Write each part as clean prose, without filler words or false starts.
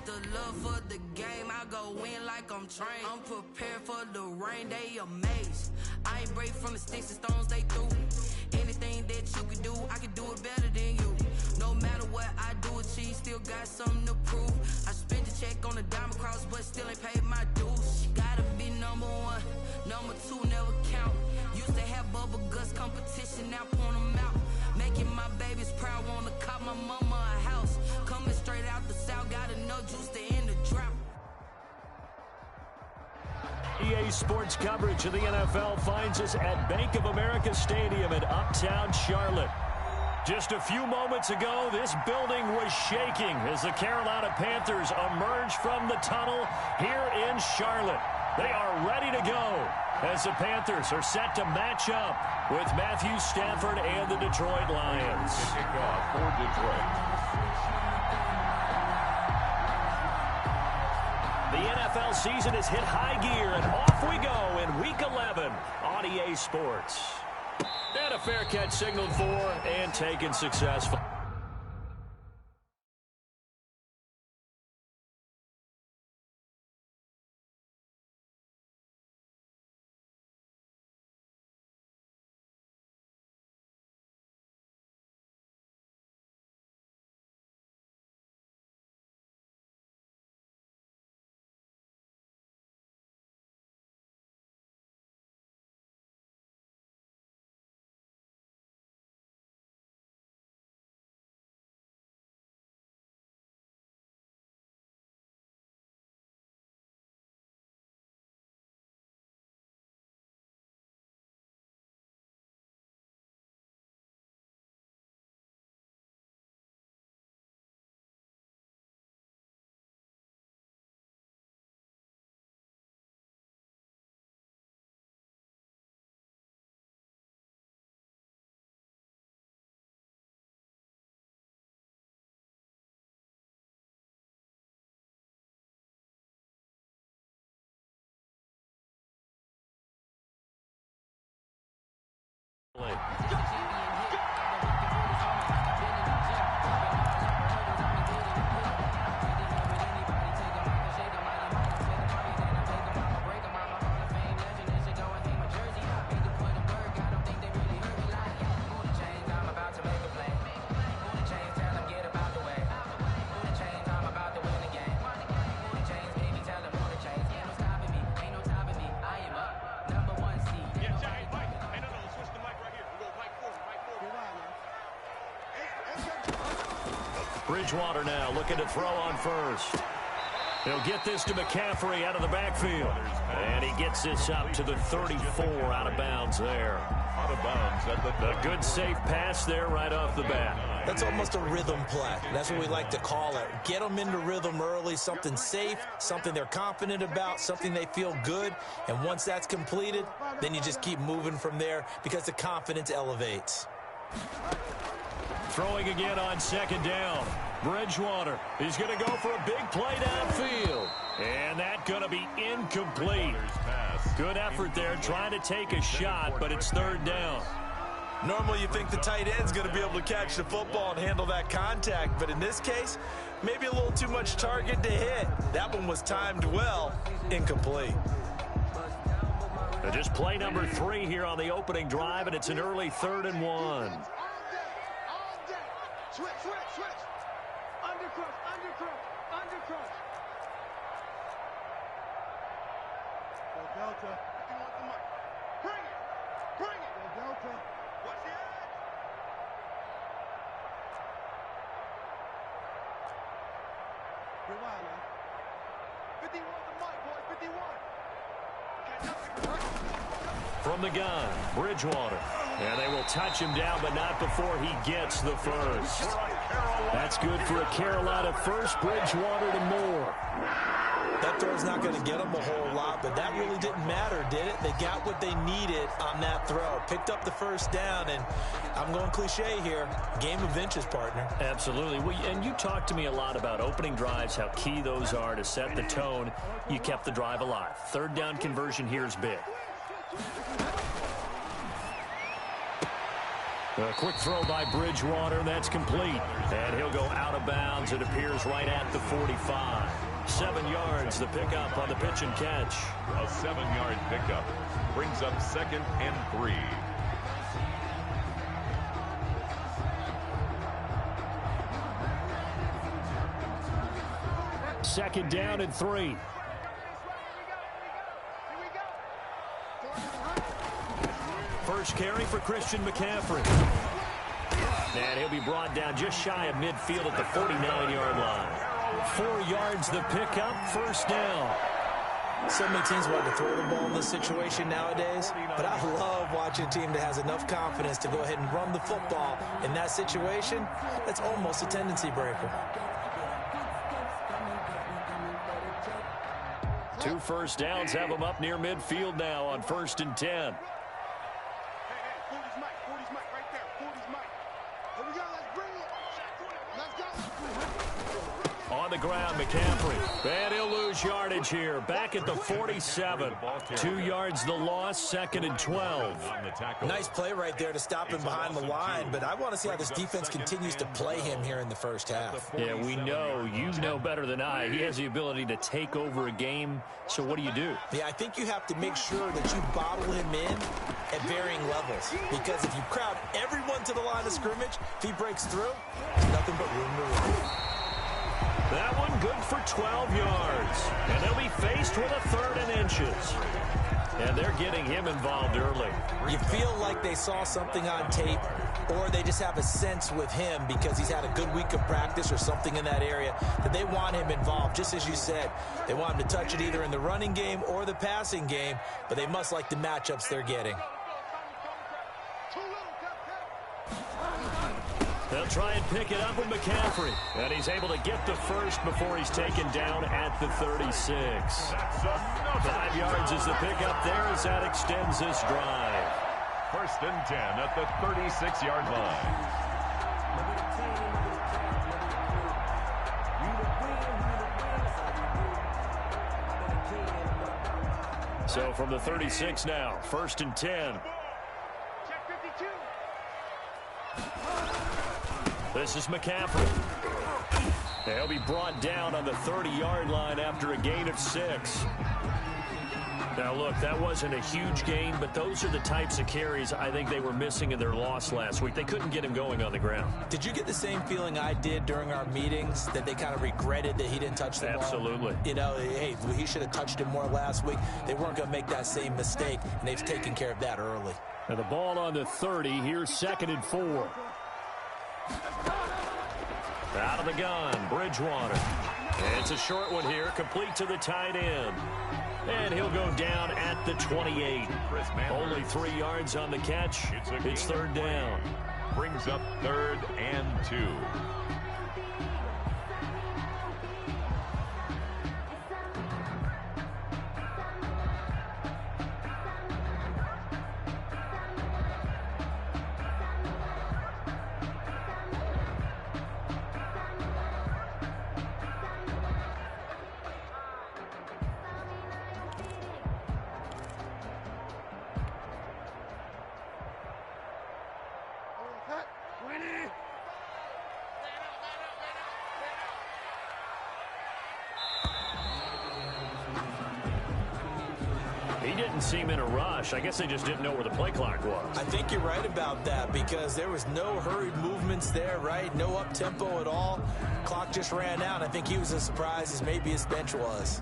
the love for the game, I go in like I'm trained. I'm prepared for the rain, they amazed. I ain't break from the sticks and stones they threw. Anything that you can do, I can do it better than you. No matter what I do achieve, still got something to prove. I spent the check on the diamond cross, but still ain't paid my dues. Gotta be number one, number two never count. Used to have bubble guts competition, now point them out. Making my babies proud, wanna cop my mama a house. Coming straight out the south, got enough juice to end the drought. EA Sports coverage of the NFL finds us at Bank of America Stadium in Uptown Charlotte. Just a few moments ago, this building was shaking as the Carolina Panthers emerged from the tunnel here in Charlotte. They are ready to go as the Panthers are set to match up with Matthew Stafford and the Detroit Lions. Kickoff for Detroit. The NFL season has hit high gear, and off we go in Week 11 on EA Sports. And a fair catch signaled for and taken successful. Bridgewater now looking to throw on first. He'll get this to McCaffrey out of the backfield. And he gets this up to the 34 out of bounds there. Out of bounds. A good safe pass there right off the bat. That's almost a rhythm play. That's what we like to call it. Get them into rhythm early, something safe, something they're confident about, something they feel good. And once that's completed, then you just keep moving from there because the confidence elevates. Throwing again on second down. Bridgewater is going to go for a big play downfield. And that's going to be incomplete. Good effort there trying to take a shot, but it's third down. Normally you think the tight end's going to be able to catch the football and handle that contact, but in this case, maybe a little too much target to hit. That one was timed well, incomplete. Just play number 3 here on the opening drive, and it's an early 3rd and 1. Switch. Undercrush. Go Delta. You want the mic. Bring it. Go Delta. What's the edge? Rewind now. 51 the mic, boy. 51. From the gun, Bridgewater. And they will touch him down, but not before he gets the first. That's good for a Carolina first. Bridgewater to Moore. That throw's not going to get them a whole lot, but that really didn't matter, did it? They got what they needed on that throw. Picked up the first down, and I'm going cliche here. Game of inches, partner. Absolutely. Well, and you talked to me a lot about opening drives, how key those are to set the tone. You kept the drive alive. Third down conversion here is big. A quick throw by Bridgewater. That's complete. And he'll go out of bounds. It appears right at the 45. 7 yards, the pickup on the pitch and catch. A 7-yard pickup brings up 2nd and 3. Second down and 3. First carry for Christian McCaffrey. And he'll be brought down just shy of midfield at the 49-yard line. 4 yards the pickup, first down. So many teams want to throw the ball in this situation nowadays, but I love watching a team that has enough confidence to go ahead and run the football. In that situation, that's almost a tendency breaker. 2 first downs have them up near midfield now on 1st and 10. On the ground, McCaffrey. And he'll lose yardage here. Back at the 47. 2 yards the loss, 2nd and 12. Nice play right there to stop him behind the line, but I want to see how this defense continues to play him here in the first half. Yeah, we know. You know better than I. He has the ability to take over a game, so what do you do? Yeah, I think you have to make sure that you bottle him in at varying levels, because if you crowd everyone to the line of scrimmage, if he breaks through, there's nothing but room to run. That one good for 12 yards. And they'll be faced with a 3rd and inches. And they're getting him involved early. You feel like they saw something on tape, or they just have a sense with him because he's had a good week of practice or something in that area that they want him involved. Just as you said, they want him to touch it either in the running game or the passing game, but they must like the matchups they're getting. They'll try and pick it up with McCaffrey. And he's able to get the first before he's taken down at the 36. 5 yards is the pickup there as that extends this drive. 1st and 10 at the 36-yard line. So from the 36 now, 1st and 10. This is McCaffrey. He'll be brought down on the 30-yard line after a gain of 6. Now, look, that wasn't a huge gain, but those are the types of carries I think they were missing in their loss last week. They couldn't get him going on the ground. Did you get the same feeling I did during our meetings, that they kind of regretted that he didn't touch the ball? Absolutely. You know, hey, he should have touched it more last week. They weren't going to make that same mistake, and they've taken care of that early. And the ball on the 30. Here's 2nd and 4. Out of the gun, Bridgewater. And it's a short one here, complete to the tight end. And he'll go down at the 28. Only 3 yards on the catch. It's 3rd down. Brings up 3rd and 2. He didn't seem in a rush. I guess they just didn't know where the play clock was. I think you're right about that, because there was no hurried movements there, right? No up-tempo at all. Clock just ran out. I think he was as surprised as maybe his bench was.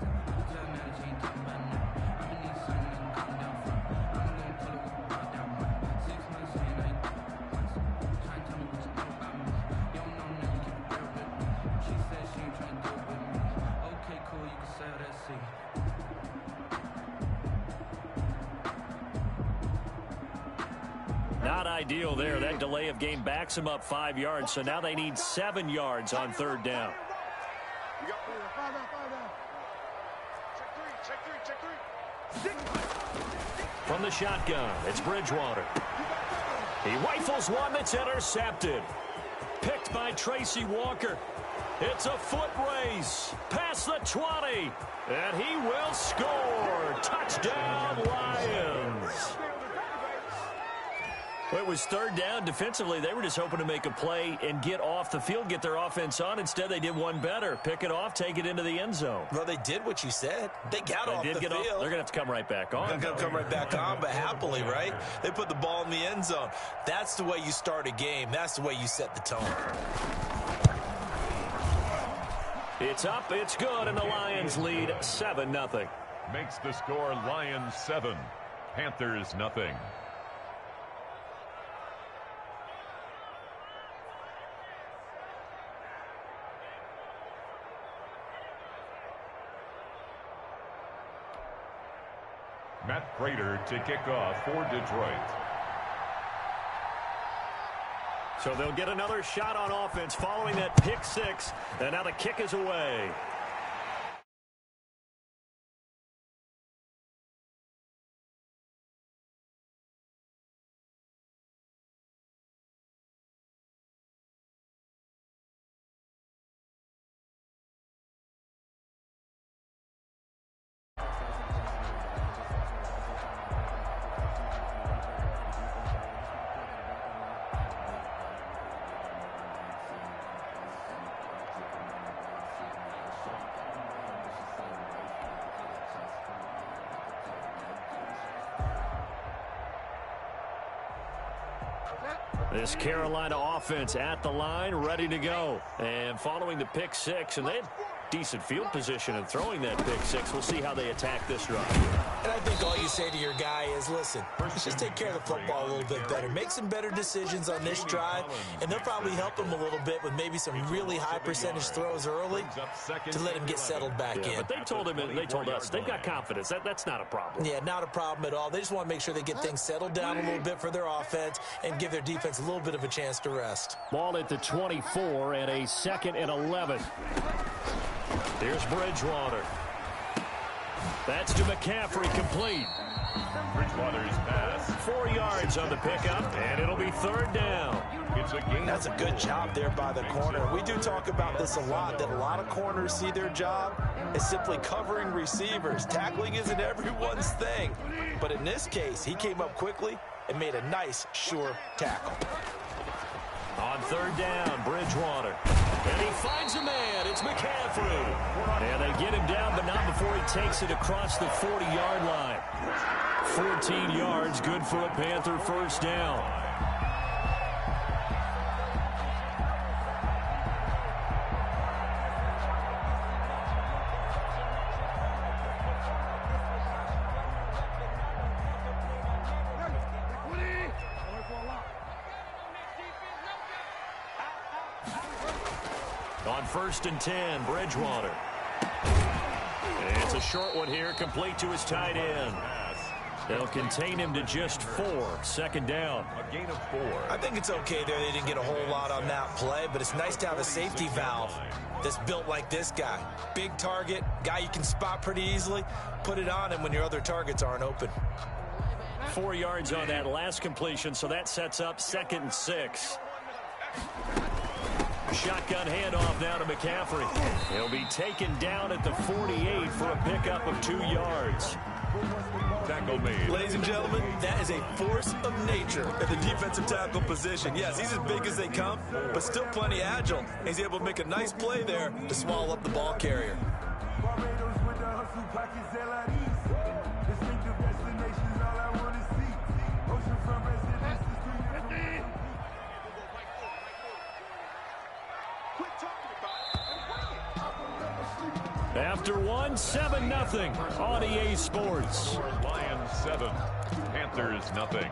Not ideal there. That delay of game backs them up 5 yards, so now they need 7 yards on 3rd down. From the shotgun, it's Bridgewater. He rifles one that's intercepted. Picked by Tracy Walker. It's a foot race. Past the 20. And he will score. Touchdown, Lions. Well, it was third down. Defensively, they were just hoping to make a play and get off the field, get their offense on. Instead, they did one better. Pick it off, take it into the end zone. Well, they did what you said. They got off the field. They're going to have to come right back on. They're going to come right back on, but happily, right? They put the ball in the end zone. That's the way you start a game. That's the way you set the tone. It's up, it's good, and the Lions lead 7-0. Makes the score Lions 7, Panthers nothing. Matt Prater to kick off for Detroit. So they'll get another shot on offense following that pick six, and now the kick is away. This Carolina offense at the line, ready to go. And following the pick six, and they had decent field position in throwing that pick six. We'll see how they attack this drive. And I think all you say to your guy is, listen, let's just take care of the football a little bit better. Make some better decisions on this drive, and they'll probably help him a little bit with maybe some really high percentage throws early to let him get settled back in. But they told him, and they told us, they've got confidence. That's not a problem. Yeah, not a problem at all. They just want to make sure they get things settled down a little bit for their offense and give their defense a little bit of a chance to rest. Ball at the 24 and a 2nd and 11. Here's Bridgewater. That's to McCaffrey, complete. Bridgewater's pass. 4 yards on the pickup, and it'll be 3rd down. It's a gain. That's a good job there by the corner. We do talk about this a lot, that a lot of corners see their job as simply covering receivers. Tackling isn't everyone's thing. But in this case, he came up quickly and made a nice, sure tackle. On 3rd down, Bridgewater. And he finds a man. It's McCaffrey. And they get him down, but not before he takes it across the 40-yard line. 14 yards, good for a Panther first down. On 1st and 10, Bridgewater. And it's a short one here, complete to his tight end. They'll contain him to just 4, 2nd down. A gain of 4. I think it's okay there. They didn't get a whole lot on that play, but it's nice to have a safety valve that's built like this guy. Big target, guy you can spot pretty easily. Put it on him when your other targets aren't open. 4 yards on that last completion, so that sets up 2nd and 6. Shotgun handoff now to McCaffrey. He'll be taken down at the 48 for a pickup of 2 yards. Tackle made. Ladies and gentlemen, that is a force of nature at the defensive tackle position. Yes, he's as big as they come, but still plenty agile. He's able to make a nice play there to swallow up the ball carrier. After one, 7-0 on EA Sports. Lions 7, Panthers nothing.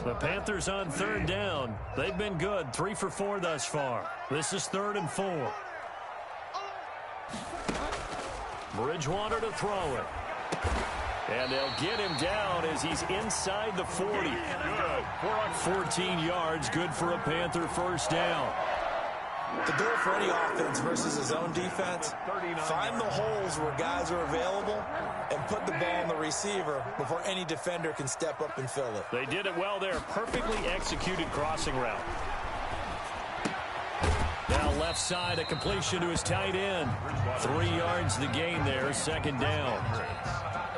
The Panthers on 3rd down. They've been good, 3 for 4 thus far. This is 3rd and 4. Bridgewater to throw it. And they'll get him down as he's inside the 40. 14 yards, good for a Panther first down. The goal for any offense versus his own defense, find the holes where guys are available and put the ball on the receiver before any defender can step up and fill it. They did it well there. Perfectly executed crossing route. Now left side, a completion to his tight end. 3 yards the gain there, second down.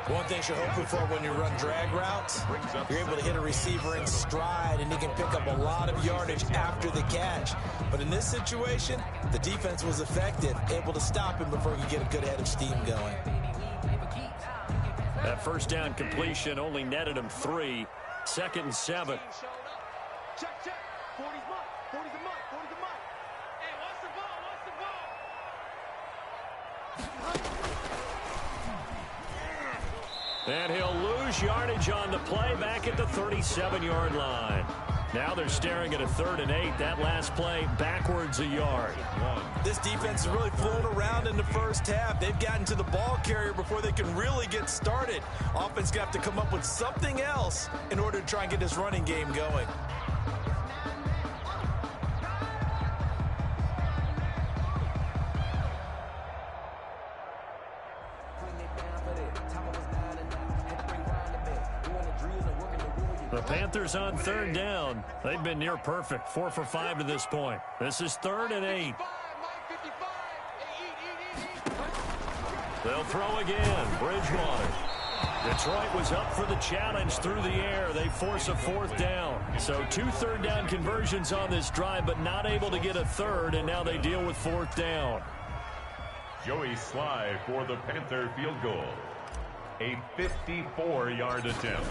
One thing you're hoping for when you run drag routes, you're able to hit a receiver in stride, and he can pick up a lot of yardage after the catch. But in this situation, the defense was effective, able to stop him before he could get a good head of steam going. That first down completion only netted him 3. 2nd and 7. Check, check. 40's mine. 40's a mine. 40's a mine. Hey, watch the ball. Watch the ball. And he'll lose yardage on the play back at the 37-yard line. Now they're staring at a 3rd and 8. That last play backwards a yard. This defense has really flown around in the first half. They've gotten to the ball carrier before they can really get started. Offense got to come up with something else in order to try and get this running game going. The Panthers on 3rd down. They've been near perfect. 4 for 5 to this point. This is 3rd and 8. They'll throw again. Bridgewater. Detroit was up for the challenge through the air. They force a 4th down. So 2 3rd down conversions on this drive, but not able to get a 3rd, and now they deal with 4th down. Joey Sly for the Panther field goal. A 54-yard attempt.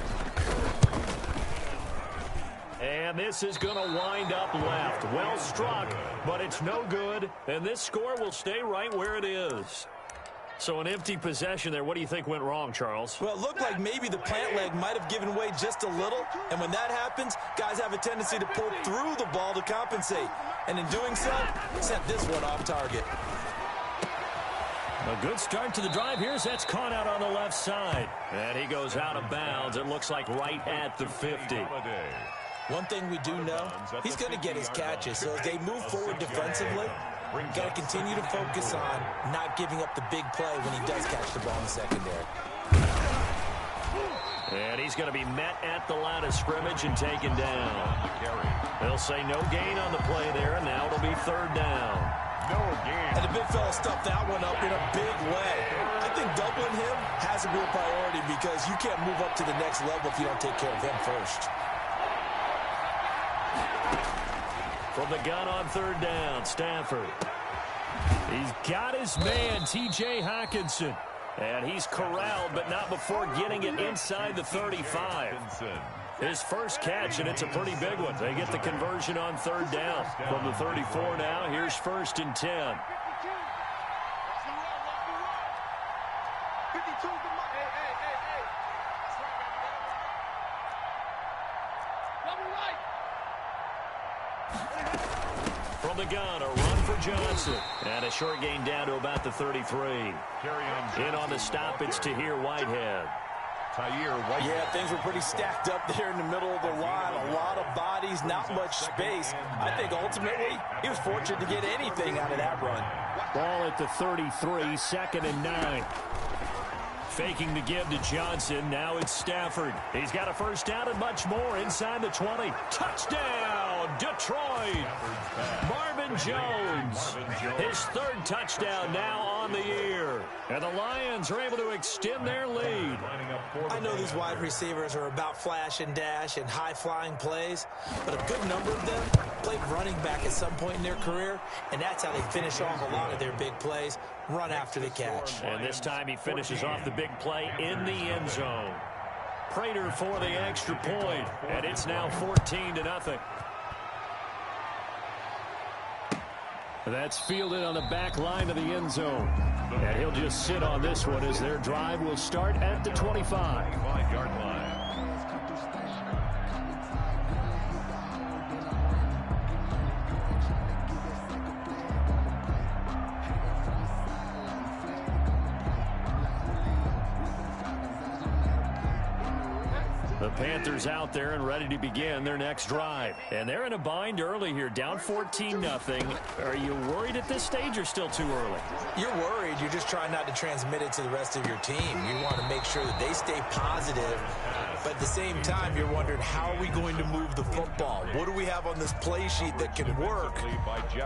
And this is going to wind up left. Well struck, but it's no good. And this score will stay right where it is. So an empty possession there. What do you think went wrong, Charles? Well, it looked like maybe the plant leg might have given way just a little. And when that happens, guys have a tendency to pull through the ball to compensate. And in doing so, sent this one off target. A good start to the drive. Here's that's caught out on the left side. And he goes out of bounds. It looks like right at the 50. One thing we do know, he's going to get his catches. So as they move forward defensively, got to continue to focus on not giving up the big play when he does catch the ball in the secondary. And he's going to be met at the line of scrimmage and taken down. They'll say no gain on the play there, and now it'll be 3rd down. No gain. And the big fella stuffed that one up in a big way. I think doubling him has to be a priority because you can't move up to the next level if you don't take care of him first. From the gun on 3rd down, Stafford. He's got his man, T.J. Hockenson. And he's corralled, but not before getting it inside the 35. His first catch, and it's a pretty big one. They get the conversion on 3rd down. From the 34 now, here's 1st and 10. From the gun, a run for Johnson. And a short gain down to about the 33. In on the stop, it's Tahir Whitehead. Yeah, things were pretty stacked up there in the middle of the line. A lot of bodies, not much space. I think ultimately he was fortunate to get anything out of that run. Ball at the 33, 2nd and 9. Faking the give to Johnson. Now it's Stafford. He's got a first down and much more inside the 20. Touchdown, Detroit. Marvin Jones. His 3rd touchdown now on the year. And the Lions are able to extend their lead. I know these wide receivers are about flash and dash and high-flying plays, but a good number of them played running back at some point in their career, and that's how they finish off a lot of their big plays, run after the catch. And this time he finishes off the big play in the end zone. Prater for the extra point, and it's now 14-0. That's fielded on the back line of the end zone. And he'll just sit on this one as their drive will start at the 25-yard line. The Panthers out there and ready to begin their next drive. And they're in a bind early here, down 14-0. Are you worried at this stage or still too early? You're worried. You're just trying not to transmit it to the rest of your team. You want to make sure that they stay positive, but the same time, you're wondering, how are we going to move the football? What do we have on this play sheet that can work?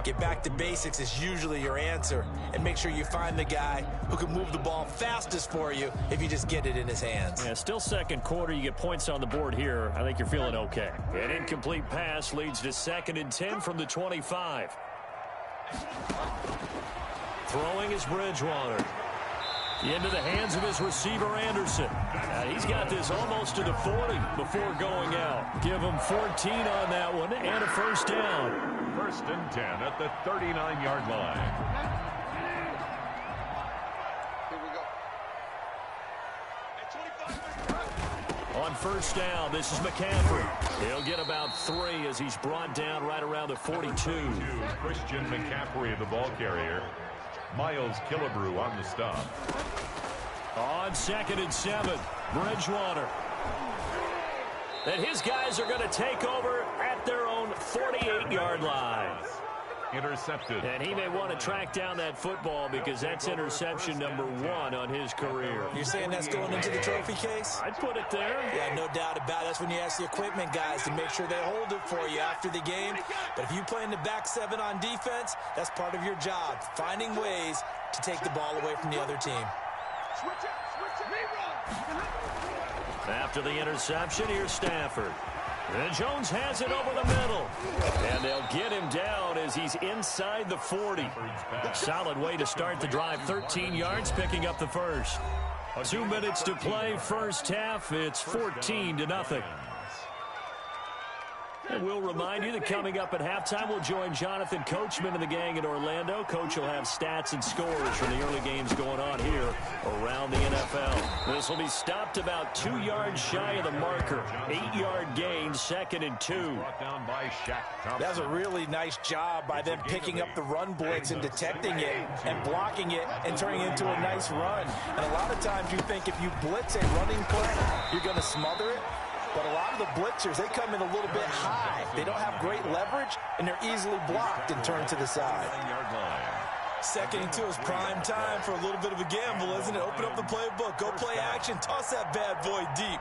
Get back to basics is usually your answer, and make sure you find the guy who can move the ball fastest for you if you just get it in his hands. Yeah, still second quarter. You get points on the board here. I think you're feeling okay. An incomplete pass leads to 2nd and 10 from the 25. Throwing is Bridgewater. Into the hands of his receiver, Anderson. He's got this almost to the 40 before going out. Give him 14 on that one and a first down. 1st and 10 at the 39-yard line. Here we go. On first down, this is McCaffrey. He'll get about 3 as he's brought down right around the 42. Christian McCaffrey, the ball carrier. Miles Killebrew on the stop. On 2nd and 7, Bridgewater. And his guys are going to take over at their own 48-yard line. Intercepted. And he may want to track down that football because that's interception number 1 on his career. You're saying that's going into the trophy case? I'd put it there. Yeah, no doubt about it. That's when you ask the equipment guys to make sure they hold it for you after the game. But if you play in the back 7 on defense, that's part of your job, finding ways to take the ball away from the other team. After the interception, here's Stafford. And Jones has it over the middle. And they'll get him down as he's inside the 40. Solid way to start the drive. 13 yards, picking up the first. 2 minutes to play, first half. It's 14-0. And we'll remind you that coming up at halftime, we'll join Jonathan Coachman and the gang in Orlando. Coach will have stats and scores from the early games going on here around the NFL. This will be stopped about 2 yards shy of the marker. 8-yard gain, 2nd and 2. That was a really nice job by them picking up the run blitz and detecting it and blocking it and turning it into a nice run. And a lot of times you think if you blitz a running play, you're going to smother it. But a lot of the blitzers, they come in a little bit high. They don't have great leverage, and they're easily blocked and turned to the side. 2nd and 2 is prime time for a little bit of a gamble, isn't it? Open up the playbook, go play action, toss that bad boy deep.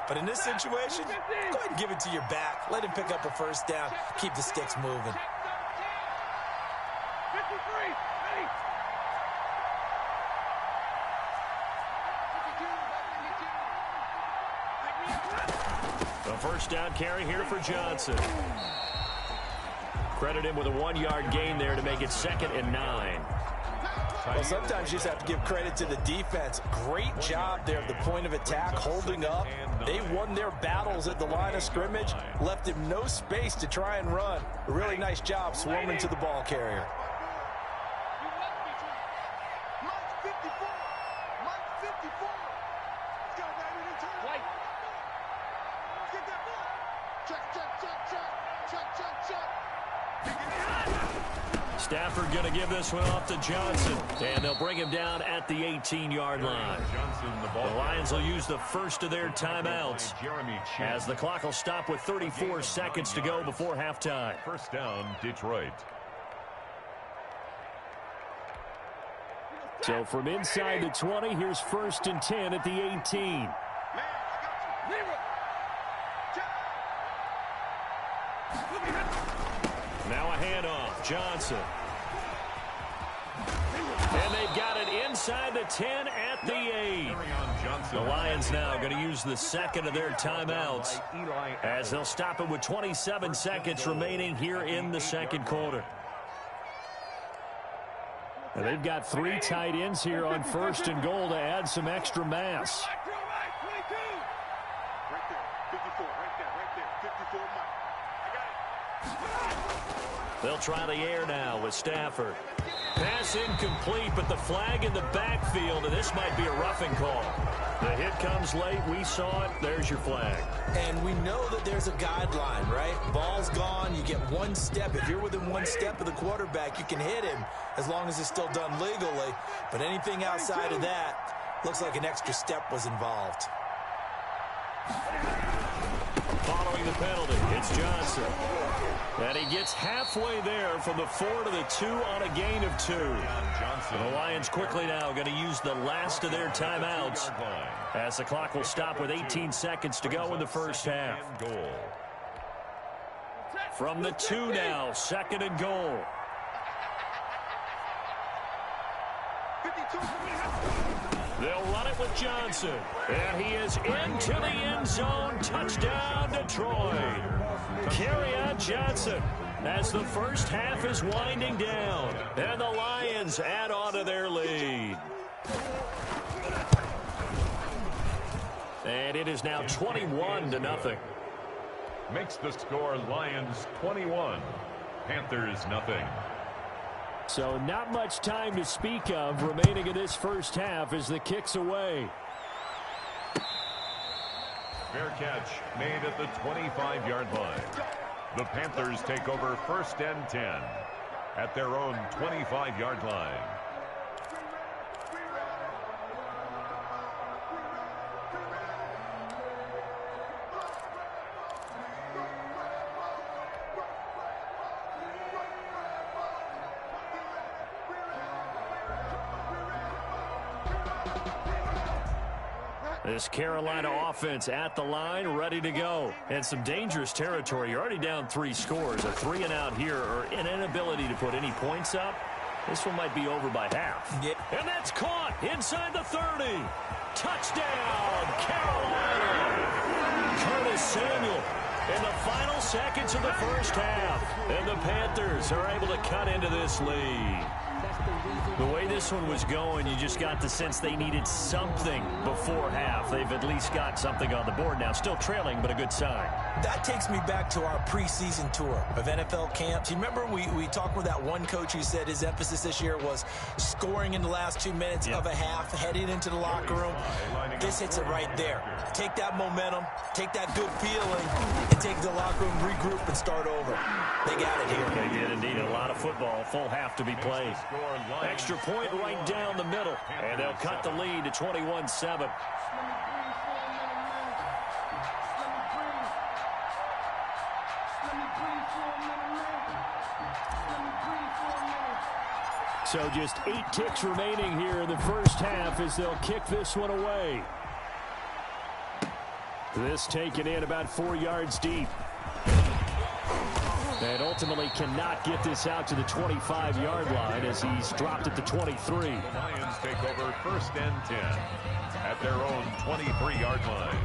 But in this situation, go ahead and give it to your back. Let him pick up a first down. Keep the sticks moving. 53. The first down carry here for Johnson. Credit him with a 1-yard gain there to make it 2nd and 9. Well, sometimes you just have to give credit to the defense. Great job there at the point of attack, holding up. They won their battles at the line of scrimmage, left him no space to try and run. A really nice job swarming to the ball carrier. Stafford going to give this one off to Johnson. And they'll bring him down at the 18-yard line. The Lions will use the first of their timeouts as the clock will stop with 34 seconds to go before halftime. First down, Detroit. So from inside the 20, here's 1st and 10 at the 18. Now a handoff, Johnson. And they've got it inside the 10 at the 8. The Lions now going to use the second of their timeouts as they'll stop it with 27 seconds remaining here in the second quarter. And they've got 3 tight ends here on 1st and goal to add some extra mass. They'll try the air now with Stafford. Pass incomplete, but the flag in the backfield, and this might be a roughing call. The hit comes late. We saw it. There's your flag. And we know that there's a guideline, right? Ball's gone. You get 1 step. If you're within 1 step of the quarterback, you can hit him as long as it's still done legally. But anything outside of that looks like an extra step was involved. following the penalty. It's Johnson. And he gets halfway there from the 4 to the 2 on a gain of 2. The Lions quickly now going to use the last of their timeouts as the clock will stop with 18 seconds to go in the first half. From the 2 now, 2nd and goal. They'll run it with Johnson. And he is into the end zone. Touchdown, Detroit. Kerryon Johnson as the first half is winding down. And the Lions add on to their lead. And it is now 21-0. Makes the score Lions 21, Panthers nothing. So not much time to speak of remaining in this first half as the kick's away. Fair catch made at the 25-yard line. The Panthers take over 1st and 10 at their own 25-yard line. This Carolina offense at the line, ready to go. And some dangerous territory. You're already down 3 scores. A 3-and-out here or an inability to put any points up. This one might be over by half. Yeah. And that's caught inside the 30. Touchdown, Carolina. Curtis Samuel in the final seconds of the first half. And the Panthers are able to cut into this lead. The way this one was going, you just got the sense they needed something before half. They've at least got something on the board now. Still trailing, but a good sign. That takes me back to our preseason tour of NFL camps. You remember we talked with that one coach who said his emphasis this year was scoring in the last 2 minutes of a half, heading into the locker room. This hits it right there. Take that momentum, take that good feeling, and take the locker room, regroup, and start over. They got it here. They did indeed. A lot of football, full half to be played. Extra point right down the middle, and they'll cut the lead to 21-7. So just 8 ticks remaining here in the first half as they'll kick this one away. This taken in about 4 yards deep. And ultimately cannot get this out to the 25-yard line as he's dropped at the 23. The Lions take over 1st and 10 at their own 23-yard line.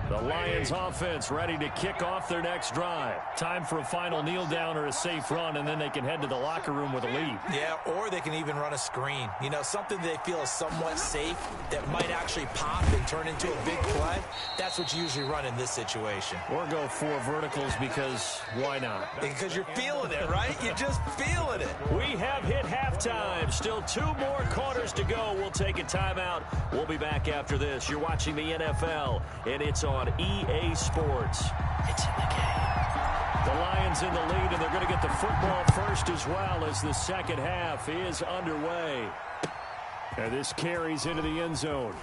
The Lions offense ready to kick off their next drive. Time for a final kneel down or a safe run, and then they can head to the locker room with a lead. Yeah, or they can even run a screen. You know, something they feel is somewhat safe that might actually pop and turn into a big play. That's what you usually run in this situation. Or go 4 verticals because why not? Because you're feeling it, right? You're just feeling it. We have hit halftime. Still 2 more quarters to go. We'll take a timeout. We'll be back after this. You're watching the NFL, and it's on EA Sports. It's in the game. The Lions in the lead, and they're going to get the football first as well as the second half is underway. And this carries into the end zone.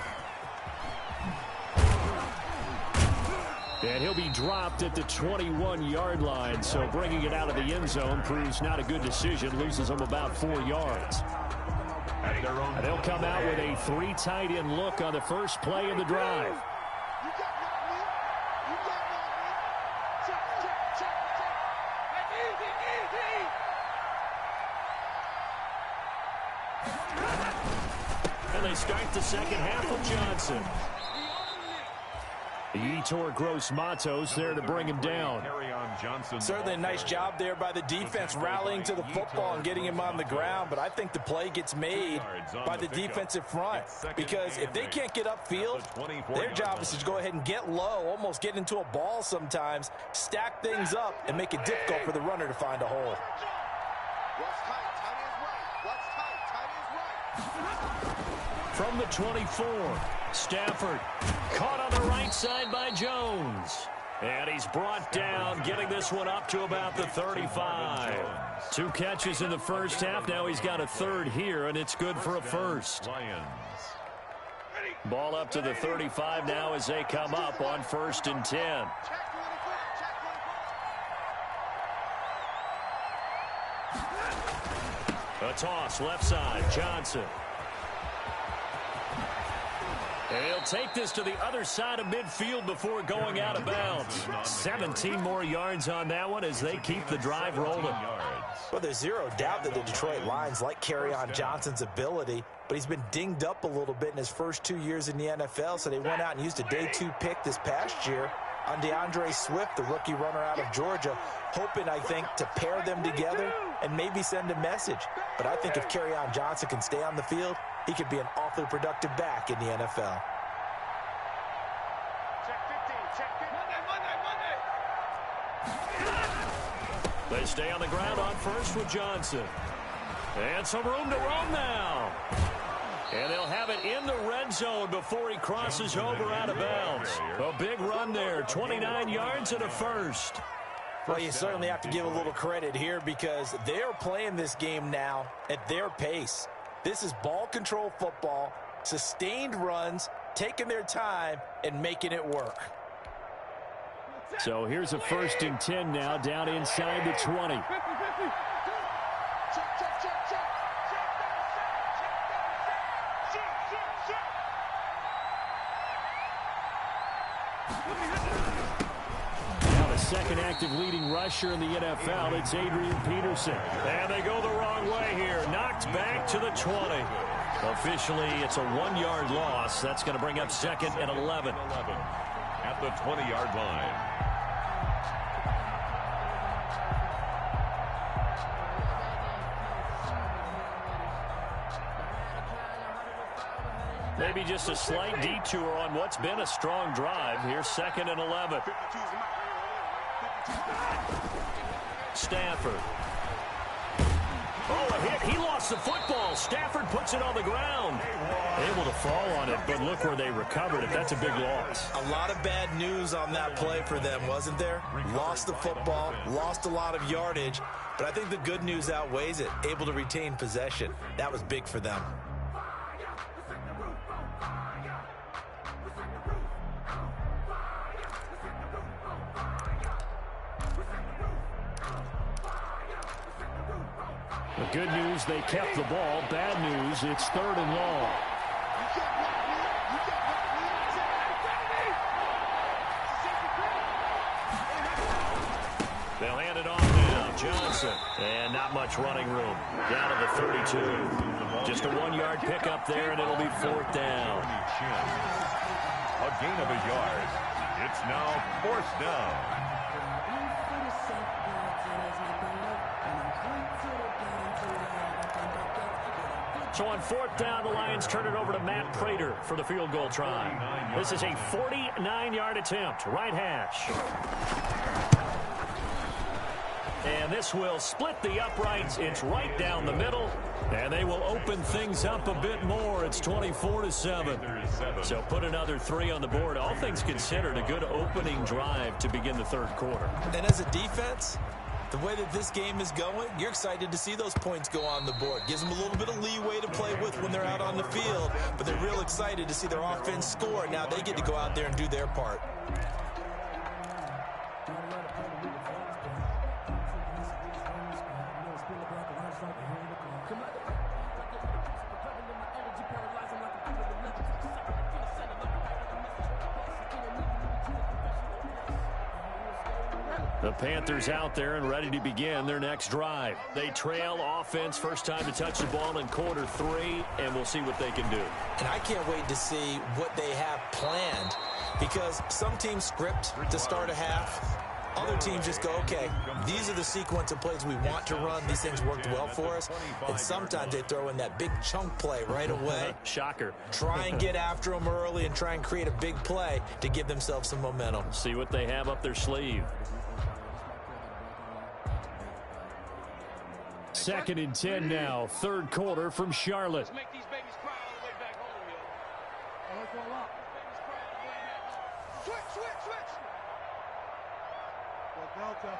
And he'll be dropped at the 21-yard line, so bringing it out of the end zone proves not a good decision, loses them about 4 yards. And they'll come out with a 3 tight end look on the first play of the drive. And they start the second half with Johnson. Yetur Gross-Matos there to bring him down. Certainly a nice job there by the defense rallying to the football and getting him on the ground, but I think the play gets made by the defensive front because if they can't get upfield, their job is to go ahead and get low, almost get into a ball sometimes, stack things up, and make it difficult for the runner to find a hole. From the 24, Stafford caught on the right side by Jones. And he's brought down, getting this one up to about the 35. 2 catches in the first half. Now he's got a third here, and it's good for a first. Ball up to the 35 now as they come up on 1st and 10. A toss, left side, Johnson. And he'll take this to the other side of midfield before going out of bounds. 17 more yards on that one as they keep the drive rolling. Well, there's zero doubt that the Detroit Lions like Kerryon Johnson's ability, but he's been dinged up a little bit in his first 2 years in the NFL, so they went out and used a day 2 pick this past year on DeAndre Swift, the rookie runner out of Georgia, hoping, I think, to pair them together and maybe send a message. But I think if Kerryon Johnson can stay on the field, he could be an awfully productive back in the NFL. They stay on the ground on first with Johnson. And some room to roam now. And they'll have it in the red zone before he crosses over out of bounds. A big run there, 29 yards and a first. Well, you certainly have to give a little credit here because they're playing this game now at their pace. This is ball control football, sustained runs, taking their time, and making it work. So here's a 1st and 10 now, down inside the 20. Now the second active leading rusher in the NFL, it's Adrian Peterson. And they go the wrong way here, knocked back to the 20. Officially, it's a 1-yard loss. That's going to bring up 2nd and 11. At the 20-yard line. Maybe just a slight detour on what's been a strong drive. Here's 2nd and 11. Stafford. Oh, a hit. He lost the football. Stafford puts it on the ground. Able to fall on it, but look where they recovered it. That's a big loss. A lot of bad news on that play for them, wasn't there? Lost the football, lost a lot of yardage, but I think the good news outweighs it. Able to retain possession. That was big for them. The good news, they kept the ball. Bad news, it's 3rd and long. They'll hand it off now. Johnson. And not much running room. Down to the 32. Just a 1-yard pickup there, and it'll be 4th down. A gain of a yard. It's now 4th down. So on 4th down, the Lions turn it over to Matt Prater for the field goal try. This is a 49-yard attempt. Right hash. And this will split the uprights. It's right down the middle. And they will open things up a bit more. It's 24-7. So put another 3 on the board. All things considered, a good opening drive to begin the 3rd quarter. And as a defense, the way that this game is going, you're excited to see those points go on the board. Gives them a little bit of leeway to play with when they're out on the field, but they're real excited to see their offense score. Now they get to go out there and do their part. The Panthers out there and ready to begin their next drive. They trail offense, first time to touch the ball in quarter 3, and we'll see what they can do. And I can't wait to see what they have planned, because some teams script to start a half. Other teams just go, okay, these are the sequence of plays we want to run. These things worked well for us. And sometimes they throw in that big chunk play right away. Shocker. Try and get after them early and try and create a big play to give themselves some momentum. See what they have up their sleeve. 2nd and 10 now, 3rd quarter from Charlotte. Let's make these babies cry all the way back home, yo. Let's roll up. Switch. Delta.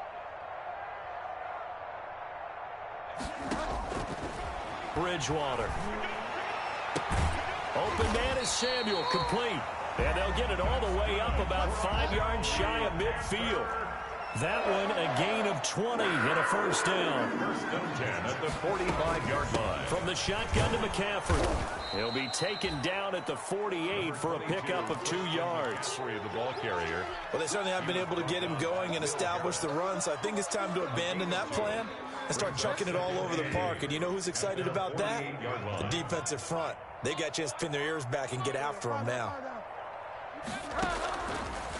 Bridgewater. Open man is Samuel, complete. And they'll get it all the way up about 5 yards shy of midfield. That one a gain of 20 and a first down. First and 10 at the 45-yard line. From the shotgun to McCaffrey. He'll be taken down at the 48 for a pickup of 2 yards. The ball carrier. Well, they certainly haven't been able to get him going and establish the run, so I think it's time to abandon that plan and start chucking it all over the park. And you know who's excited about that? The defensive front. They got a chance to pin their ears back and get after him now.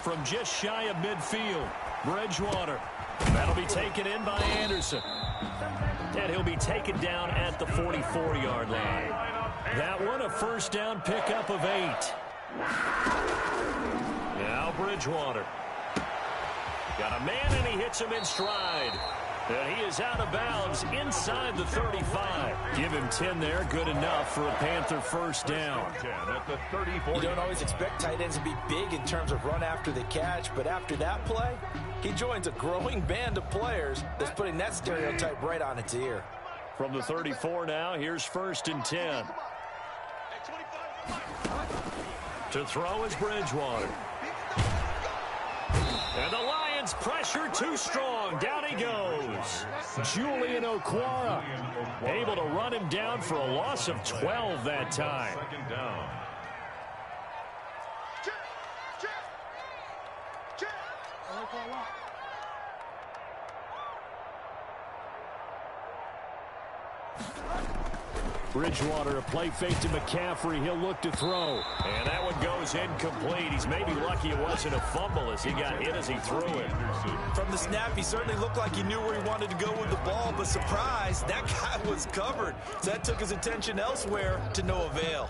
From just shy of midfield, Bridgewater. That'll be taken in by Anderson. And he'll be taken down at the 44-yard line. That one a first down pickup of 8. Now Bridgewater. Got a man and he hits him in stride. And he is out of bounds inside the 35. Give him 10 there. Good enough for a Panther first down. You don't always expect tight ends to be big in terms of run after the catch, but after that play, he joins a growing band of players that's putting that stereotype right on its ear. From the 34 now, here's first and 10. To throw is Bridgewater. And the Lions pressure too strong. Down he goes. Julian Okwara able to run him down for a loss of 12 that time. Second down. Bridgewater, a play fake to McCaffrey. He'll look to throw. And that one goes incomplete. He's maybe lucky it wasn't a fumble as he got hit as he threw it. From the snap, he certainly looked like he knew where he wanted to go with the ball, but surprise, that guy was covered. So that took his attention elsewhere to no avail.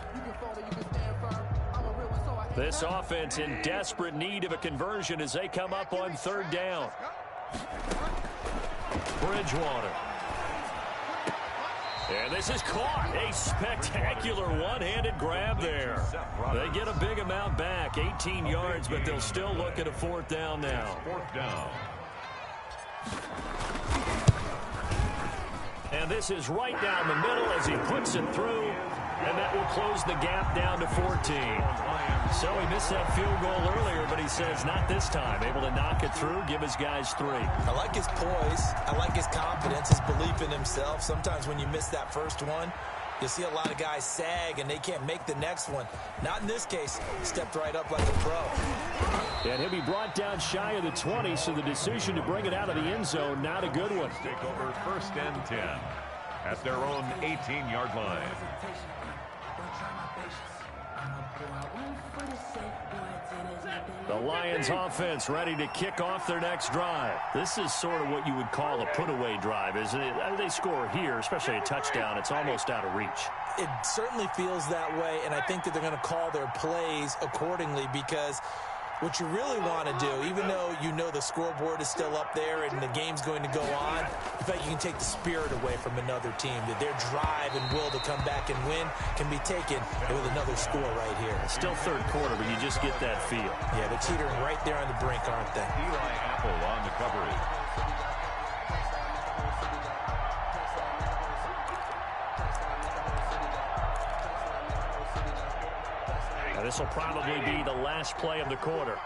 This offense in desperate need of a conversion as they come up on third down. Bridgewater. And this is caught. A spectacular one-handed grab there. They get a big amount back, 18 yards, but they'll still look at a fourth down now. Fourth down. And this is right down the middle as he puts it through, and that will close the gap down to 14. So he missed that field goal earlier, but he says not this time. Able to knock it through, give his guys 3. I like his poise. I like his confidence, his belief in himself. Sometimes when you miss that first one, you see a lot of guys sag and they can't make the next one. Not in this case. Stepped right up like a pro. And he'll be brought down shy of the 20, so the decision to bring it out of the end zone, not a good one. Take over first and 10 at their own 18-yard line. The Lions offense ready to kick off their next drive. This is sort of what you would call a put-away drive, isn't it? They score here, especially a touchdown. It's almost out of reach. It certainly feels that way, and I think that they're going to call their plays accordingly because what you really want to do, even though you know the scoreboard is still up there and the game's going to go on, in fact, you can take the spirit away from another team. That their drive and will to come back and win can be taken with another score right here. It's still third quarter, but you just get that feel. Yeah, they're teetering right there on the brink, aren't they? Eli Apple on the coverage. This will probably be the last play of the quarter.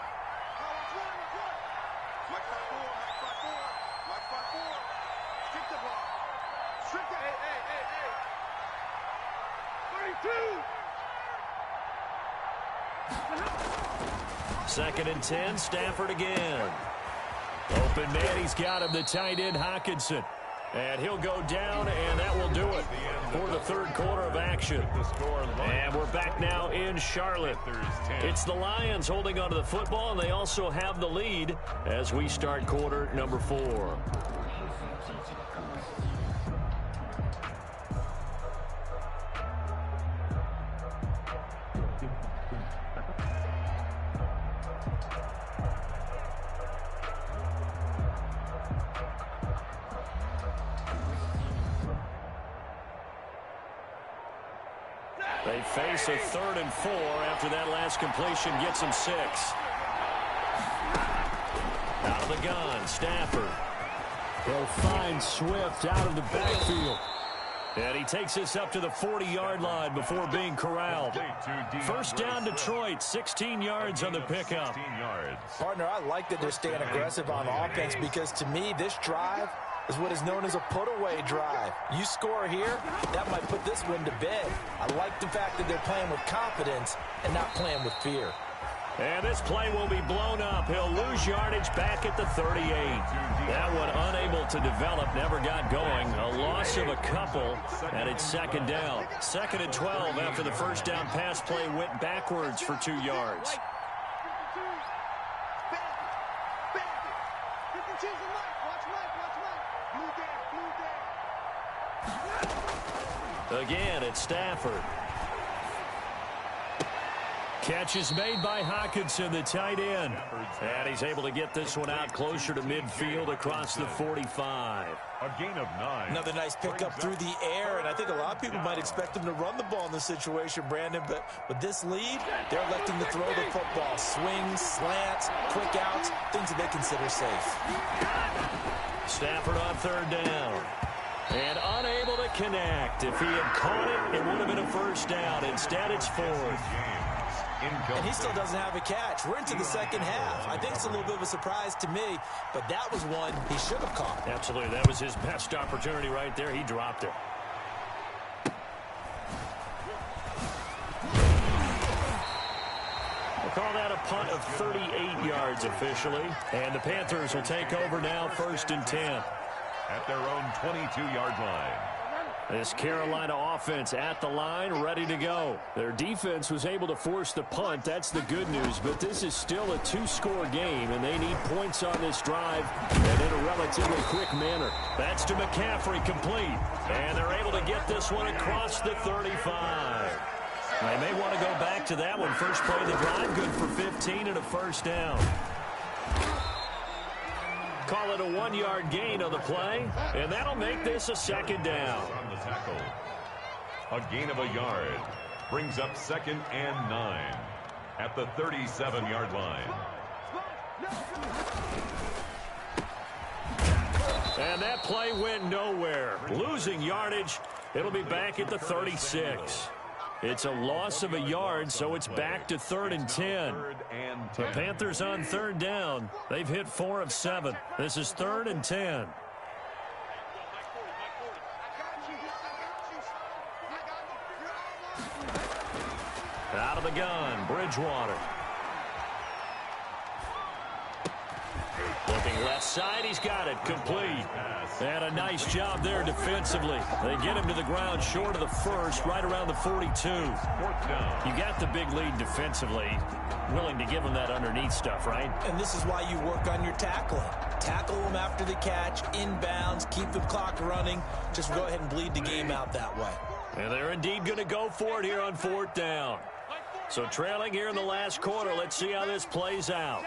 Second and 10, Stafford again. Open man, he's got him, the tight end Hockenson. And he'll go down, and that will do it for the third quarter of action. And we're back now in Charlotte. It's the Lions holding onto the football, and they also have the lead as we start quarter number 4. They face a 3rd and 4 after that last completion gets them 6. Out of the gun, Stafford. He'll find Swift out of the backfield. And he takes us up to the 40-yard line before being corralled. First down, Detroit, 16 yards on the pickup. Partner, I like that they're staying aggressive on offense because, to me, this drive is what is known as a put-away drive. You score here, that might put this one to bed. I like the fact that they're playing with confidence and not playing with fear. And this play will be blown up. He'll lose yardage back at the 38. That one unable to develop, never got going. A loss of a couple, and it's second down. Second and 12 after the first down pass play went backwards for 2 yards. Again, it's Stafford. Catch is made by Hockenson, the tight end. And he's able to get this one out closer to midfield across the 45. A gain of 9. Another nice pickup through the air, and I think a lot of people might expect him to run the ball in this situation, Brandon, but with this lead, they're electing to throw the football. Swings, slants, quick outs, things that they consider safe. Stafford on third down. And unable to connect. If he had caught it, it would have been a first down. Instead, it's fourth. And he still doesn't have a catch. We're into the second half. I think it's a little bit of a surprise to me, but that was one he should have caught. Absolutely. That was his best opportunity right there. He dropped it. We'll call that a punt of 38 yards officially. And the Panthers will take over now, first and 10. At their own 22-yard line. This Carolina offense at the line, ready to go. Their defense was able to force the punt. That's the good news. But this is still a 2-score game, and they need points on this drive and in a relatively quick manner. That's to McCaffrey, complete. And they're able to get this one across the 35. They may want to go back to that one. First play of the drive, good for 15 and a first down. Call it a 1-yard gain on the play, and that'll make this a second down. On the tackle. A gain of a yard brings up second and 9 at the 37-yard line. And that play went nowhere. Losing yardage, it'll be back at the 36. It's a loss of a yard, so it's back to 3rd and 10. The Panthers on third down. They've hit 4 of 7. This is 3rd and 10. Out of the gun, Bridgewater. Looking left side, he's got it, complete. And a nice job there defensively. They get him to the ground short of the first, right around the 42. You got the big lead defensively. Willing to give him that underneath stuff, right? And this is why you work on your tackling. Tackle them after the catch, inbounds, keep the clock running. Just go ahead and bleed the game out that way. And they're indeed going to go for it here on 4th down. So trailing here in the last quarter, let's see how this plays out.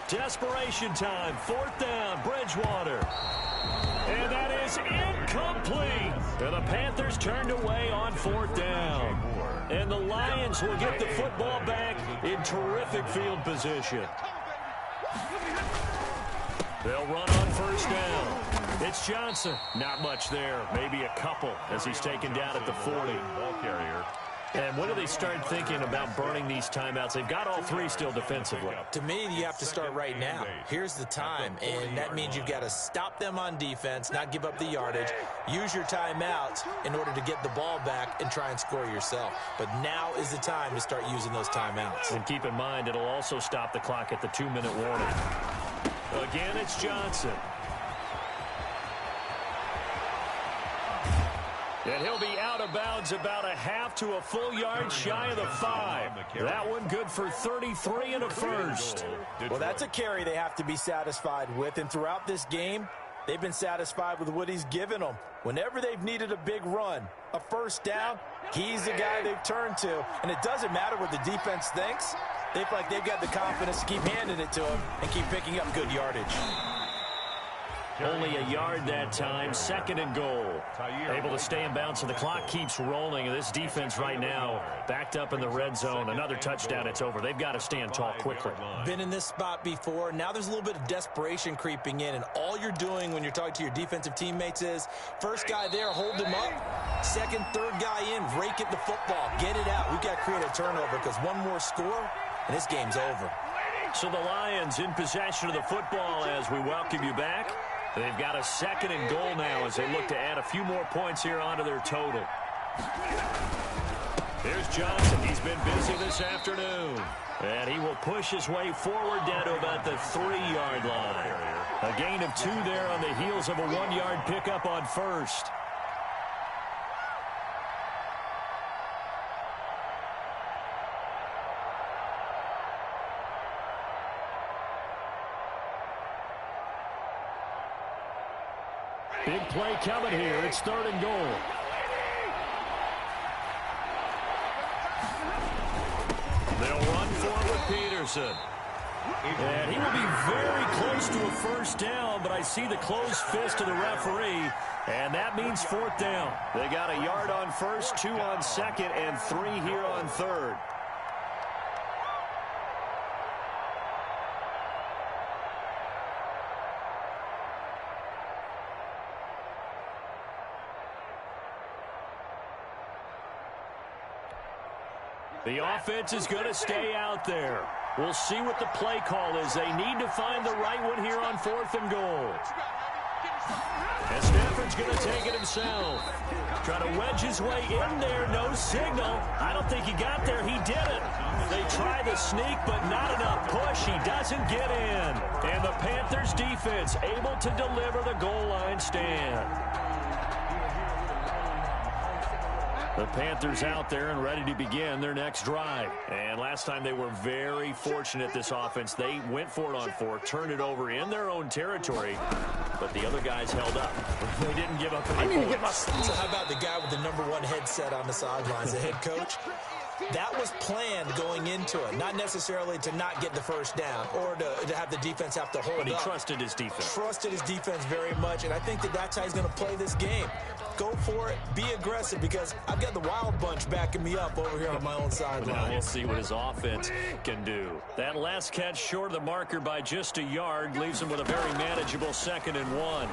Desperation time, 4th down, Bridgewater. And that is incomplete. And the Panthers turned away on 4th down. And the Lions will get the football back in terrific field position. They'll run on 1st down. It's Johnson. Not much there. Maybe a couple as he's taken down at the 40. Ball carrier. And when do they start thinking about burning these timeouts? They've got all 3 still defensively. To me, you have to start right now. Here's the time, and that means you've got to stop them on defense, not give up the yardage, use your timeouts in order to get the ball back and try and score yourself. But now is the time to start using those timeouts. And keep in mind, it'll also stop the clock at the 2-minute warning. Again, it's Johnson. And he'll be out of bounds about a half to a full yard shy of the 5. That one good for 33 and a first. Well, that's a carry they have to be satisfied with. And throughout this game, they've been satisfied with what he's given them. Whenever they've needed a big run, a first down, he's the guy they've turned to. And it doesn't matter what the defense thinks. They feel like they've got the confidence to keep handing it to him and keep picking up good yardage. Only a yard that time, 2nd and goal. Able to stay in bounds, so the clock keeps rolling. This defense right now backed up in the red zone. Another touchdown, it's over. They've got to stand tall quickly. Been in this spot before. Now there's a little bit of desperation creeping in, and all you're doing when you're talking to your defensive teammates is, first guy there, hold him up. Second, third guy in, rake at the football. Get it out. We've got to create a turnover because one more score, and this game's over. So the Lions in possession of the football as we welcome you back. They've got a 2nd and goal now as they look to add a few more points here onto their total. Here's Johnson. He's been busy this afternoon. And he will push his way forward down to about the 3-yard line. A gain of 2 there on the heels of a 1-yard pickup on first. Big play coming here. It's 3rd and goal. They'll run for it with Peterson. And he will be very close to a first down, but I see the closed fist of the referee, and that means 4th down. They got a yard on first, 2 on second, and 3 here on third. The offense is going to stay out there. We'll see what the play call is. They need to find the right one here on 4th and goal. And Stafford's going to take it himself. Try to wedge his way in there. No signal. I don't think he got there. He did it. They try the sneak, but not enough push. He doesn't get in. And the Panthers defense able to deliver the goal line stand. The Panthers out there and ready to begin their next drive. And last time they were very fortunate, this offense. They went for it on 4, turned it over in their own territory, but the other guys held up. They didn't give up any points. So how about the guy with the #1 headset on the sidelines, the head coach? That was planned going into it, not necessarily to not get the first down or to have the defense have to hold up. But he trusted his defense. Trusted his defense very much, and I think that's how he's going to play this game. Go for it, be aggressive, because I've got the wild bunch backing me up over here on my own sideline. Now we'll see what his offense can do. That last catch short of the marker by just a yard leaves him with a very manageable 2nd and 1.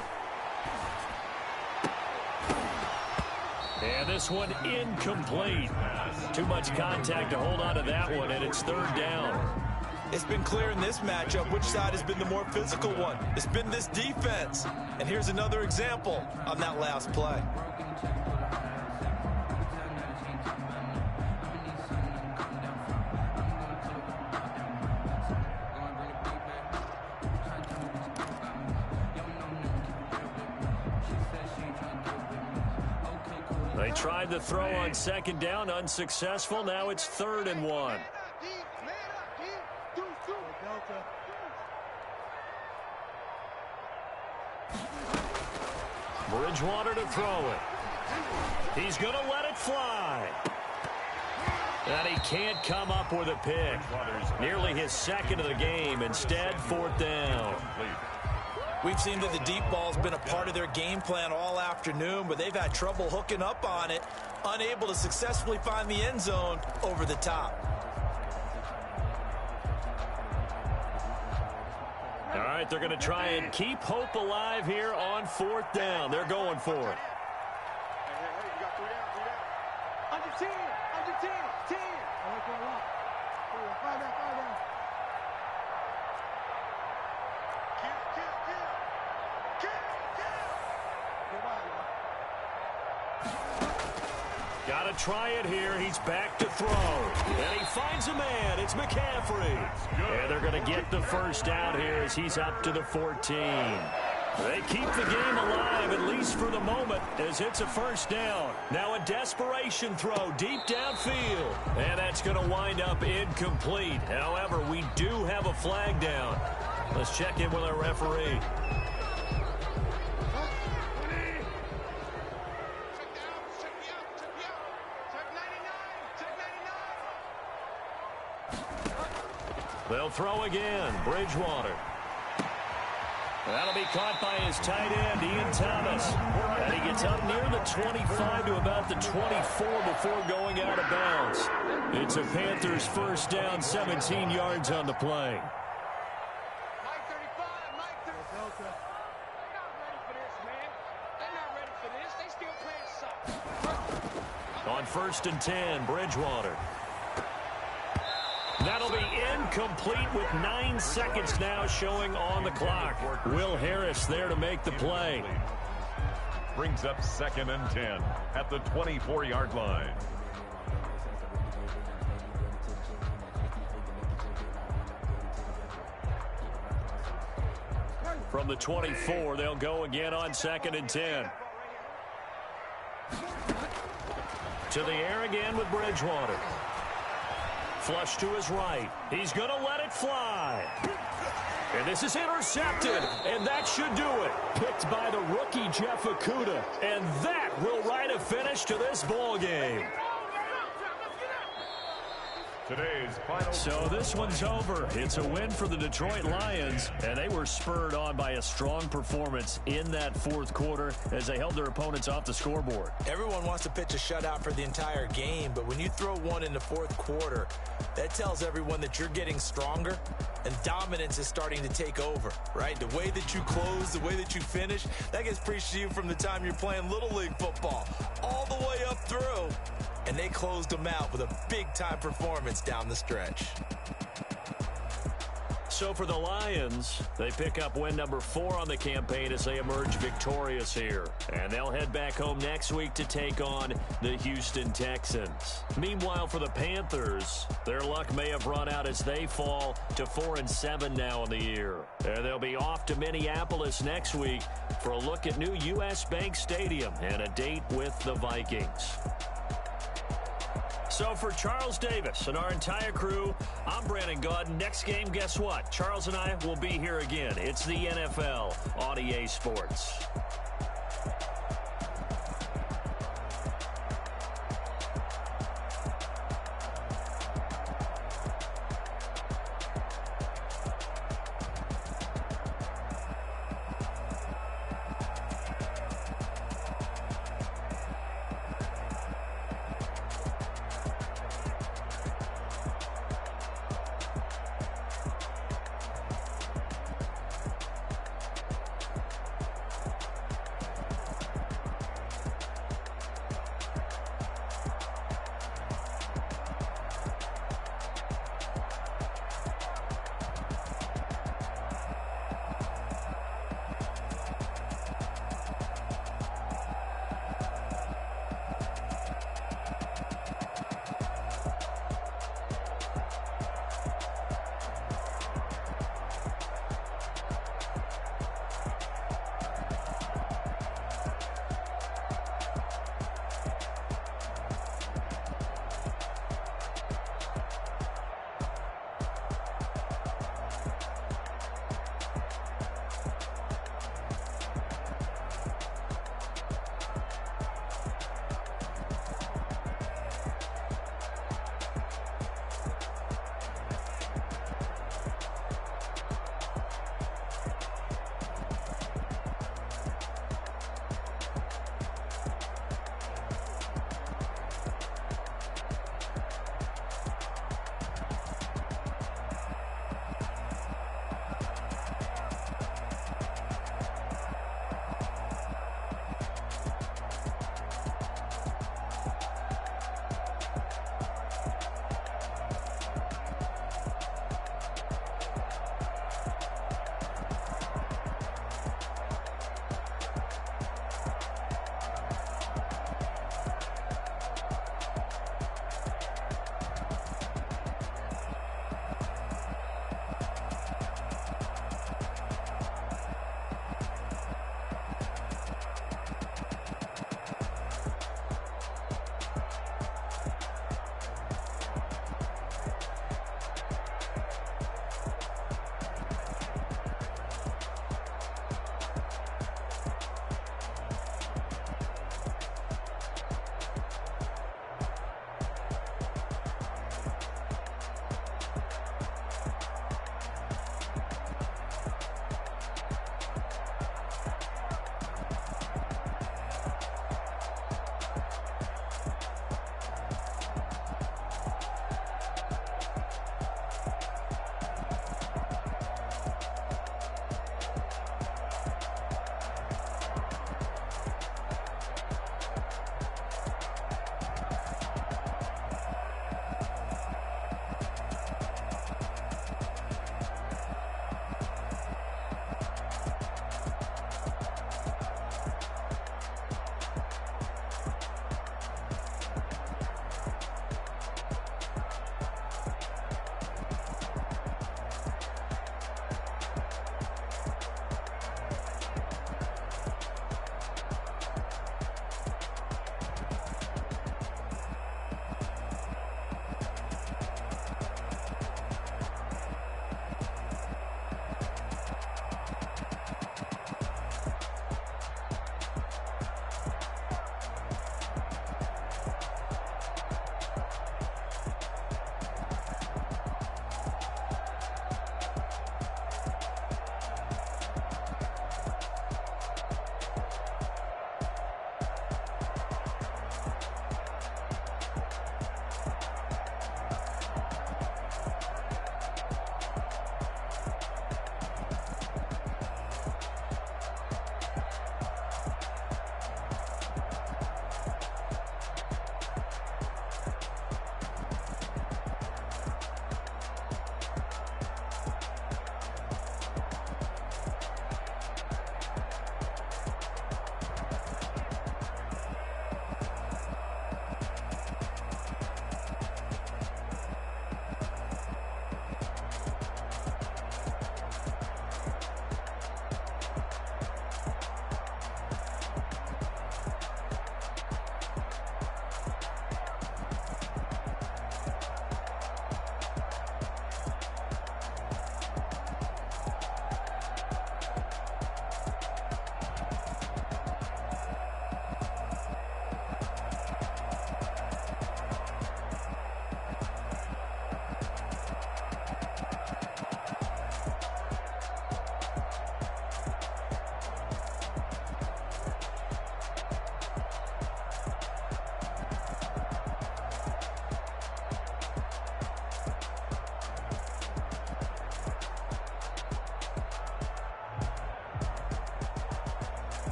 And this one incomplete. Too much contact to hold on to that one, and it's 3rd down. It's been clear in this matchup which side has been the more physical one. It's been this defense. And here's another example on that last play. They tried the throw on 2nd down, unsuccessful. Now it's 3rd and 1. Bridgewater to throw it. He's going to let it fly. And he can't come up with a pick. Nearly his 2nd of the game. Instead, 4th down. We've seen that the deep ball's been a part of their game plan all afternoon, but they've had trouble hooking up on it, unable to successfully find the end zone over the top. All right, they're going to try and keep hope alive here on 4th down. They're going for it. Got to try it here. He's back to throw. And he finds a man. It's McCaffrey. And they're going to get the first down here as he's up to the 14. They keep the game alive, at least for the moment, as it's a first down. Now a desperation throw deep downfield. And that's going to wind up incomplete. However, we do have a flag down. Let's check in with our referee. They'll throw again. Bridgewater. That'll be caught by his tight end, Ian Thomas. And he gets up near the 25 to about the 24 before going out of bounds. It's a Panthers first down, 17 yards on the play. On 1st and 10, Bridgewater. That'll be incomplete with 9 seconds now showing on the clock. Will Harris there to make the play. Brings up 2nd and 10 at the 24-yard line. From the 24, they'll go again on 2nd and 10. To the air again with Bridgewater. Flush to his right. He's going to let it fly. And this is intercepted, and that should do it. Picked by the rookie Jeff Okudah, and that will write a finish to this ball game. Today's final. So this one's over. It's a win for the Detroit Lions, and they were spurred on by a strong performance in that 4th quarter as they held their opponents off the scoreboard. Everyone wants to pitch a shutout for the entire game, but when you throw one in the 4th quarter, that tells everyone that you're getting stronger and dominance is starting to take over, right? The way that you close, the way that you finish, that gets preached to you from the time you're playing Little League football all the way up through. And they closed them out with a big-time performance down the stretch. So for the Lions, they pick up win number 4 on the campaign as they emerge victorious here. And they'll head back home next week to take on the Houston Texans. Meanwhile, for the Panthers, their luck may have run out as they fall to 4-7 now in the year. And they'll be off to Minneapolis next week for a look at new U.S. Bank Stadium and a date with the Vikings. So for Charles Davis and our entire crew, I'm Brandon Gaudin. Next game, guess what? Charles and I will be here again. It's the NFL on EA Sports.